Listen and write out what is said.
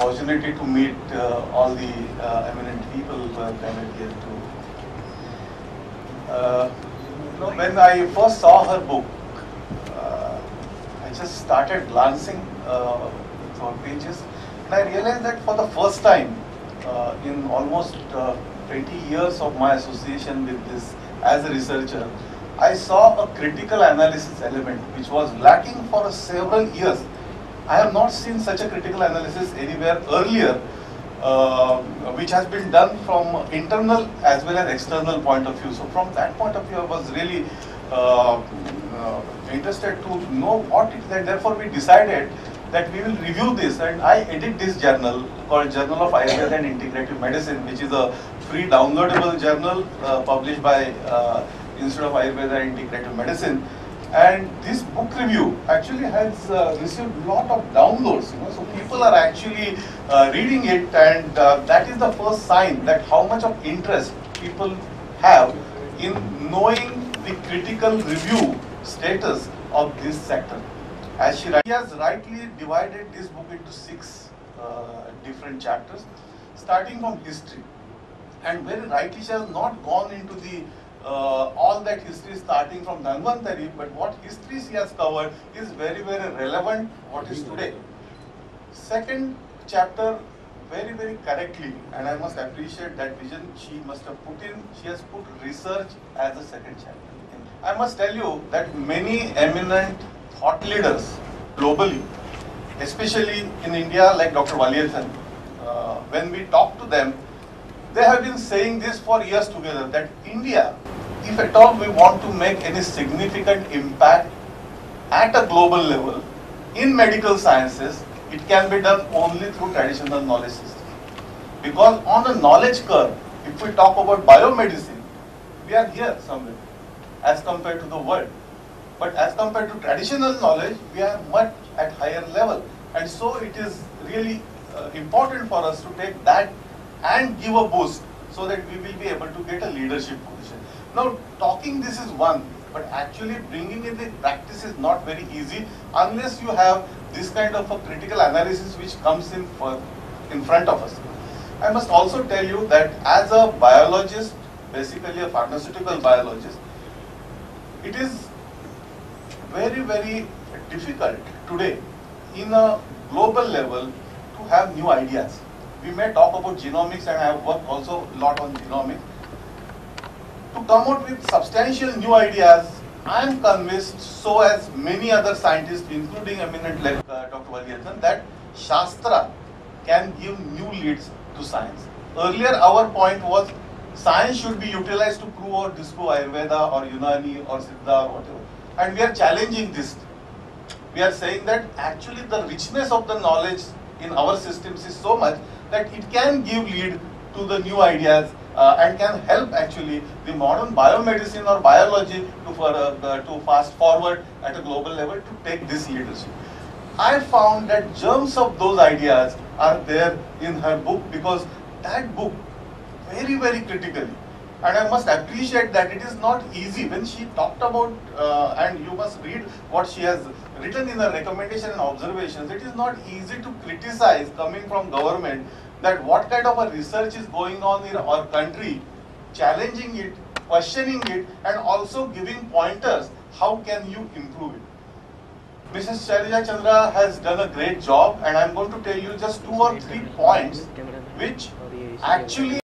opportunity to meet all the eminent people who have gathered here too. When I first saw her book, I just started glancing through her pages, and I realized that for the first time in almost 20 years of my association with this as a researcher, I saw a critical analysis element which was lacking for several years. I have not seen such a critical analysis anywhere earlier, which has been done from internal as well as external point of view. So from that point of view, I was really interested to know what it is, and therefore we decided that we will review this, and I edit this journal called Journal of Ayurveda and Integrative Medicine, which is a free downloadable journal published by Institute of Ayurveda and Integrative Medicine. And this book review actually has received a lot of downloads, so people are actually reading it, and that is the first sign that how much of interest people have in knowing the critical review status of this sector. As she has rightly divided this book into 6 different chapters, starting from history, and very rightly she has not gone into the all that history starting from Dhanvantari, but what history she has covered is very, very relevant what is today. Second chapter, very, very correctly, and I must appreciate that vision she must have put in, she has put research as a second chapter. I must tell you that many eminent thought leaders globally, especially in India like Dr. Valiathan, when we talk to them, they have been saying this for years together, that India, if at all we want to make any significant impact at a global level in medical sciences, it can be done only through traditional knowledge system. Because on a knowledge curve, if we talk about biomedicine, we are here somewhere as compared to the world. But as compared to traditional knowledge, we are much at higher level. And so it is really important for us to take that and give a boost so that we will be able to get a leadership position. Now, talking this is one, but actually bringing in the practice is not very easy unless you have this kind of a critical analysis which comes in front of us. I must also tell you that as a biologist, basically a pharmaceutical biologist, it is very, very difficult today in a global level to have new ideas. We may talk about genomics, and I have worked also a lot on genomics. To come out with substantial new ideas, I am convinced, so as many other scientists, including eminent like Dr. Valiathan, that Shastra can give new leads to science. Earlier, our point was science should be utilized to prove or disprove Ayurveda or Unani or Siddha or whatever. And we are challenging this. We are saying that actually the richness of the knowledge in our systems is so much that it can give lead to the new ideas and can help actually the modern biomedicine or biology to fast forward at a global level to take this leadership. I found that germs of those ideas are there in her book, because that book very, very critically, and I must appreciate that it is not easy when she talked about, and you must read what she has written in the recommendation and observations. It is not easy to criticize coming from government that what kind of a research is going on in our country, challenging it, questioning it, and also giving pointers, how can you improve it. Mrs. Shailija Chandra has done a great job, and I am going to tell you just 2 or 3 points which actually